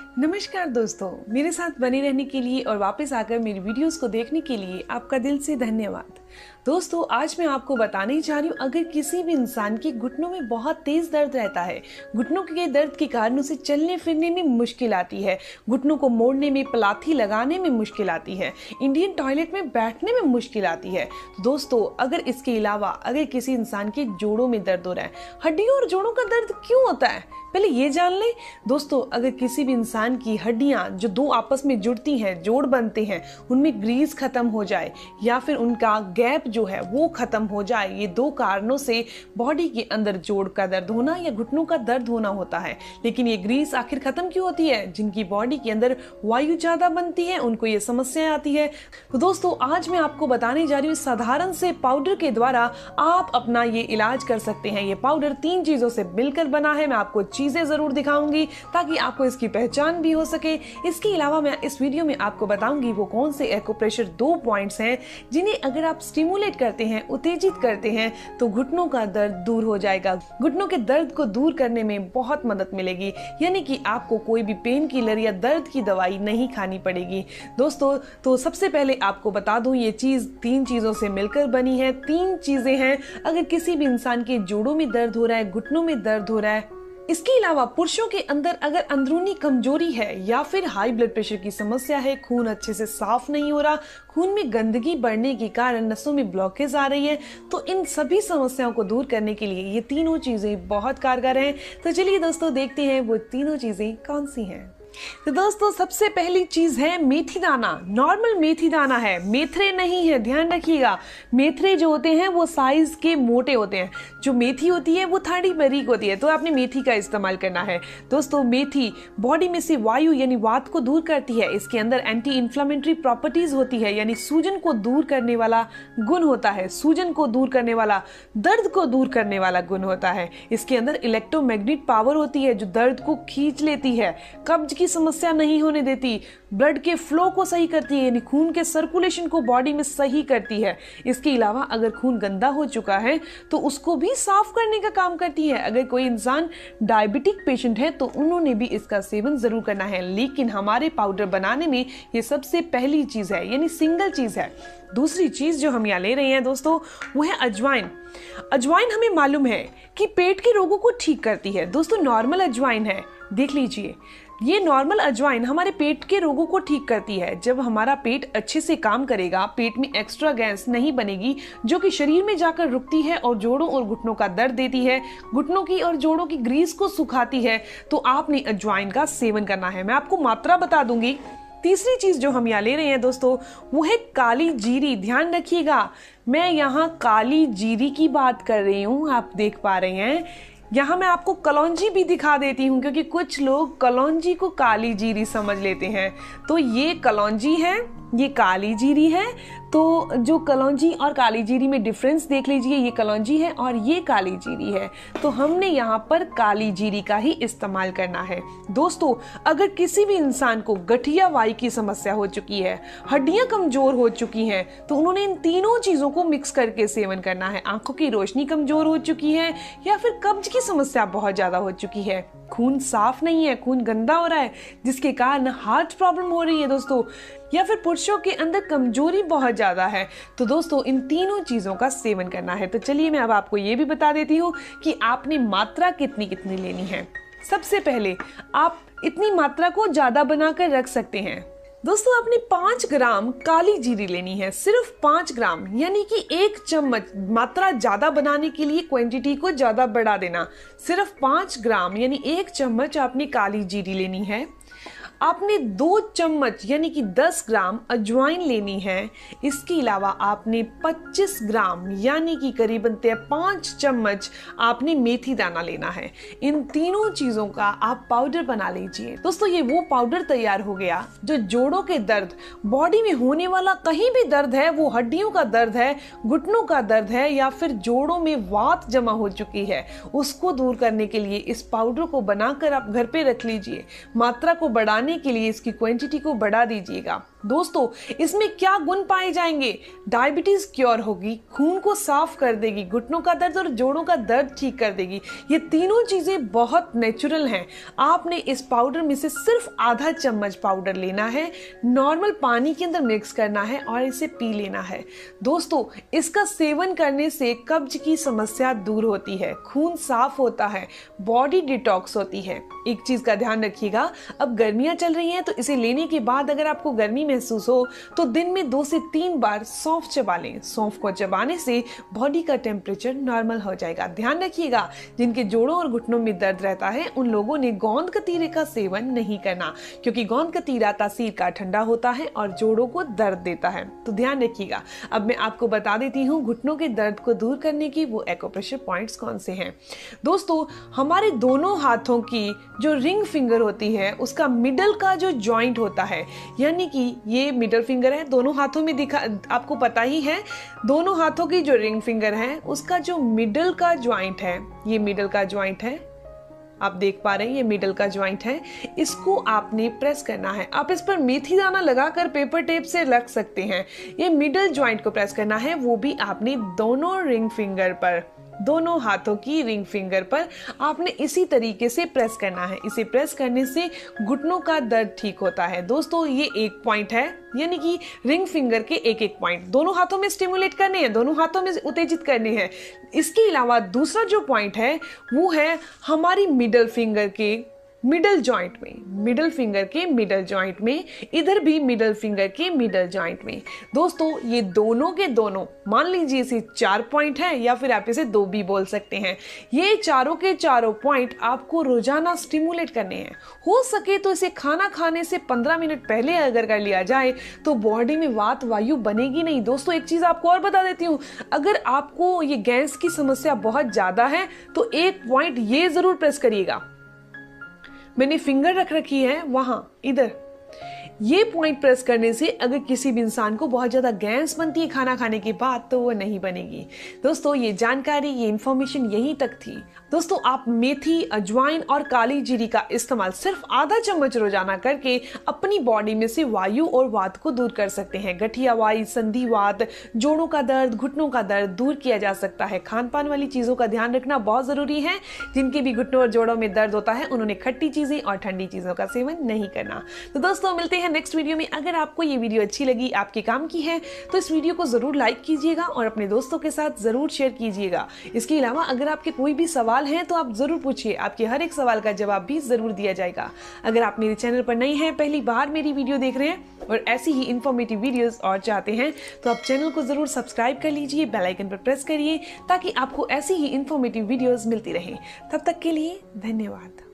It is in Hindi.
नमस्कार दोस्तों, मेरे साथ बने रहने के लिए और वापस आकर मेरी वीडियोस को देखने के लिए आपका दिल से धन्यवाद। दोस्तों, आज मैं आपको बताने जा रही हूँ, अगर किसी भी इंसान के घुटनों में बहुत तेज दर्द रहता है, घुटनों के दर्द के कारण उसे चलने फिरने में मुश्किल आती है, घुटनों को मोड़ने में, पलाथी लगाने में मुश्किल आती है, इंडियन टॉयलेट में बैठने में मुश्किल आती है। दोस्तों, अगर इसके अलावा अगर किसी इंसान के जोड़ों में दर्द हो रहा है, हड्डियों और जोड़ों का दर्द क्यों होता है, पहले ये जान लें। दोस्तों, अगर किसी भी इंसान की हड्डियां जो दो आपस में जुड़ती हैं, जोड़ बनते हैं, उनमें ग्रीस खत्म हो जाए या फिर उनका गैप जो है वो खत्म हो जाए, ये दो कारणों से बॉडी के अंदर जोड़ का दर्द होना या घुटनों का दर्द होना होता है। लेकिन ये ग्रीस आखिर खत्म क्यों होती है? जिनकी बॉडी के अंदर वायु ज्यादा बनती है उनको ये समस्या आती है। तो दोस्तों, आज मैं आपको बताने जा रही हूँ, साधारण से पाउडर के द्वारा आप अपना ये इलाज कर सकते हैं। ये पाउडर 3 चीजों से मिलकर बना है। मैं आपको चीजें जरूर दिखाऊंगी ताकि आपको इसकी पहचान भी हो सके। इसके अलावा मैं इस वीडियो में आपको बताऊंगी वो कौन से एक्यूप्रेशर 2 पॉइंट्स हैं जिन्हें अगर आप स्टिमुलेट करते हैं, उत्तेजित करते हैं, तो घुटनों का दर्द दूर हो जाएगा। घुटनों के दर्द को दूर करने में बहुत मदद मिलेगी, यानी कि आपको कोई भी पेन किलर या दर्द की दवाई नहीं खानी पड़ेगी। दोस्तों, तो सबसे पहले आपको बता दूं, ये चीज 3 चीजों से मिलकर बनी है। 3 चीजें हैं। अगर किसी भी इंसान के जोड़ों में दर्द हो रहा है, घुटनों में दर्द हो रहा है, इसके अलावा पुरुषों के अंदर अगर अंदरूनी कमजोरी है या फिर हाई ब्लड प्रेशर की समस्या है, खून अच्छे से साफ नहीं हो रहा, खून में गंदगी बढ़ने के कारण नसों में ब्लॉकेज आ रही है, तो इन सभी समस्याओं को दूर करने के लिए ये तीनों चीजें बहुत कारगर हैं। तो चलिए दोस्तों, देखते हैं वो तीनों चीजें कौन सी हैं। तो दोस्तों, सबसे पहली चीज है मेथी दाना। नॉर्मल मेथी दाना है, मेथरे नहीं है, ध्यान रखिएगा। मेथरे जो होते हैं वो साइज के मोटे होते हैं, जो मेथी होती है वो थोड़ी बारीक होती है, तो आपने मेथी का इस्तेमाल करना है। दोस्तों, मेथी बॉडी में से वायु यानी वात को दूर करती है। इसके अंदर एंटी इन्फ्लामेटरी प्रॉपर्टीज होती है, यानी सूजन को दूर करने वाला गुण होता है, सूजन को दूर करने वाला, दर्द को दूर करने वाला गुण होता है। इसके अंदर इलेक्ट्रोमैग्नेट पावर होती है जो दर्द को खींच लेती है, कब्ज की समस्या नहीं होने देती, ब्लड के फ्लो को सही करती है, यानी खून के सर्कुलेशन को बॉडी में सही करती है। इसके अलावा अगर खून गंदा हो चुका है तो उसको भी साफ करने का काम करती है। अगर कोई इंसान डायबिटिक पेशेंट है तो उन्होंने भी इसका सेवन जरूर करना है। लेकिन हमारे पाउडर बनाने में ये सबसे पहली चीज है, यानी सिंगल चीज है। दूसरी चीज जो हम यहाँ ले रहे हैं दोस्तों, वो है अजवाइन। अजवाइन हमें मालूम है कि पेट के रोगों को ठीक करती है। दोस्तों, नॉर्मल अजवाइन है, देख लीजिए, ये नॉर्मल अजवाइन हमारे पेट के रोगों को ठीक करती है। जब हमारा पेट अच्छे से काम करेगा, पेट में एक्स्ट्रा गैस नहीं बनेगी जो कि शरीर में जाकर रुकती है और जोड़ों और घुटनों का दर्द देती है, घुटनों की और जोड़ों की ग्रीस को सुखाती है, तो आपने अजवाइन का सेवन करना है। मैं आपको मात्रा बता दूंगी। तीसरी चीज जो हम यहाँ ले रहे हैं दोस्तों, वो है काली जीरी। ध्यान रखिएगा, मैं यहाँ काली जीरी की बात कर रही हूँ, आप देख पा रहे हैं। यहाँ मैं आपको कलौंजी भी दिखा देती हूँ, क्योंकि कुछ लोग कलौंजी को काली जीरी समझ लेते हैं। तो ये कलौंजी है, ये काली जीरी है। तो जो कलौंजी और काली जीरी में डिफरेंस देख लीजिए, ये कलौंजी है और ये काली जीरी है। तो हमने यहाँ पर काली जीरी का ही इस्तेमाल करना है। दोस्तों, अगर किसी भी इंसान को गठिया वायु की समस्या हो चुकी है, हड्डियां कमजोर हो चुकी हैं, तो उन्होंने इन तीनों चीजों को मिक्स करके सेवन करना है। आंखों की रोशनी कमजोर हो चुकी है या फिर कब्ज की समस्या बहुत ज्यादा हो चुकी है, खून साफ नहीं है, खून गंदा हो रहा है जिसके कारण हार्ट प्रॉब्लम हो रही है दोस्तों, या फिर पुरुषों के अंदर कमजोरी बहुत ज्यादा है, तो दोस्तों इन तीनों चीजों का सेवन करना है। तो चलिए मैं अब आपको ये भी बता देती हूँ कि आपने मात्रा कितनी कितनी लेनी है। सबसे पहले आप इतनी मात्रा को ज्यादा बनाकर रख सकते हैं। दोस्तों, आपने 5 ग्राम काली जीरी लेनी है, सिर्फ 5 ग्राम, यानी कि 1 चम्मच। मात्रा ज्यादा बनाने के लिए क्वांटिटी को ज्यादा बढ़ा देना। सिर्फ 5 ग्राम यानी 1 चम्मच आपने काली जीरी लेनी है। आपने 2 चम्मच यानी कि 10 ग्राम अजवाइन लेनी है। इसके अलावा आपने 25 ग्राम यानी कि करीबन 5 चम्मच आपने मेथी दाना लेना है। इन तीनों चीजों का आप पाउडर बना लीजिए। दोस्तों, ये वो पाउडर तैयार हो गया जो जोड़ों के दर्द, बॉडी में होने वाला कहीं भी दर्द है, वो हड्डियों का दर्द है, घुटनों का दर्द है या फिर जोड़ों में वात जमा हो चुकी है, उसको दूर करने के लिए इस पाउडर को बनाकर आप घर पे रख लीजिए। मात्रा को बढ़ाने के लिए इसकी क्वांटिटी को बढ़ा दीजिएगा। दोस्तों इसमें क्या गुण पाए जाएंगे? डायबिटीज क्योर होगी, खून को साफ कर देगी, घुटनों का दर्द और जोड़ों का दर्द ठीक कर देगी। ये तीनों चीजें बहुत नेचुरल हैं। आपने इस पाउडर में से सिर्फ आधा चम्मच पाउडर लेना है, नॉर्मल पानी के अंदर मिक्स करना है और इसे पी लेना है। दोस्तों इसका सेवन करने से कब्ज की समस्या दूर होती है, खून साफ होता है, बॉडी डिटॉक्स होती है। एक चीज का ध्यान रखिएगा, अब गर्मियां चल रही हैं तो इसे लेने के बाद अगर आपको गर्मी महसूस हो तो दिन में 2 से 3 बार सौंफ चबा लें। सौंफ को चबाने से बॉडी का टेम्परेचर नॉर्मल हो जाएगा। ध्यान रखिएगा, जिनके जोड़ों और घुटनों में दर्द रहता है उन लोगों ने गोंद कतीरे का सेवन नहीं करना, क्योंकि गोंद कतीरा तासीर का ठंडा होता है और जोड़ों को दर्द देता है। तो ध्यान रखिएगा। अब मैं आपको बता देती हूँ घुटनों के दर्द को दूर करने की वो एक्यूप्रेशर पॉइंट्स कौन से हैं। दोस्तों हमारे दोनों हाथों की जो रिंग फिंगर होती है उसका मिडल का जो जॉइंट होता है, यानी कि ये मिडल फिंगर है, दोनों हाथों में दिखा, आपको पता ही है, दोनों हाथों की जो रिंग फिंगर है उसका जो मिडल का जॉइंट है, ये मिडल का जॉइंट है, आप देख पा रहे हैं ये मिडल का जॉइंट है, इसको आपने प्रेस करना है। आप इस पर मेथी दाना लगाकर पेपर टेप से रख सकते हैं। ये मिडल जॉइंट को प्रेस करना है, वो भी आपने दोनों रिंग फिंगर पर, दोनों हाथों की रिंग फिंगर पर आपने इसी तरीके से प्रेस करना है। इसे प्रेस करने से घुटनों का दर्द ठीक होता है। दोस्तों ये एक पॉइंट है, यानी कि रिंग फिंगर के एक एक पॉइंट दोनों हाथों में स्टिमुलेट करने हैं, दोनों हाथों में उत्तेजित करने हैं। इसके अलावा दूसरा जो पॉइंट है वो है हमारी मिडल फिंगर के मिडल जॉइंट में, मिडल फिंगर के मिडल जॉइंट में, इधर भी मिडल फिंगर के मिडल जॉइंट में। दोस्तों ये दोनों के दोनों, मान लीजिए इसे 4 पॉइंट है या फिर आप इसे 2 भी बोल सकते हैं। ये चारों के चारों पॉइंट आपको रोजाना स्टिमुलेट करने हैं। हो सके तो इसे खाना खाने से 15 मिनट पहले अगर कर लिया जाए तो बॉडी में वात वायु बनेगी नहीं। दोस्तों एक चीज आपको और बता देती हूँ, अगर आपको ये गैस की समस्या बहुत ज्यादा है तो एक पॉइंट ये जरूर प्रेस करिएगा, मैंने फिंगर रख रखी है वहां, इधर, ये पॉइंट प्रेस करने से अगर किसी भी इंसान को बहुत ज्यादा गैस बनती है खाना खाने के बाद तो वो नहीं बनेगी। दोस्तों ये जानकारी, ये इंफॉर्मेशन यहीं तक थी। दोस्तों आप मेथी, अजवाइन और काली जीरी का इस्तेमाल सिर्फ आधा चम्मच रोजाना करके अपनी बॉडी में से वायु और वात को दूर कर सकते हैं। गठियावाई, संधिवात, जोड़ों का दर्द, घुटनों का दर्द दूर किया जा सकता है। खान पान वाली चीजों का ध्यान रखना बहुत जरूरी है। जिनके भी घुटनों और जोड़ों में दर्द होता है उन्होंने खट्टी चीजें और ठंडी चीजों का सेवन नहीं करना। तो दोस्तों मिलते हैं नेक्स्ट वीडियो में। अगर आपको ये वीडियो अच्छी लगी, आपके काम की है, तो इस वीडियो को जरूर लाइक कीजिएगा और अपने दोस्तों के साथ जरूर शेयर कीजिएगा। इसके अलावा अगर आपके कोई भी सवाल है तो आप जरूर पूछिए, आपके हर एक सवाल का जवाब भी जरूर दिया जाएगा। अगर आप मेरे चैनल पर नए हैं, पहली बार मेरी वीडियो देख रहे हैं और ऐसी ही इंफॉर्मेटिव वीडियोस और चाहते हैं तो आप चैनल को जरूर सब्सक्राइब कर लीजिए, बेल आइकन पर प्रेस करिए ताकि आपको ऐसी ही इंफॉर्मेटिव वीडियोस मिलती रहे। तब तक के लिए धन्यवाद।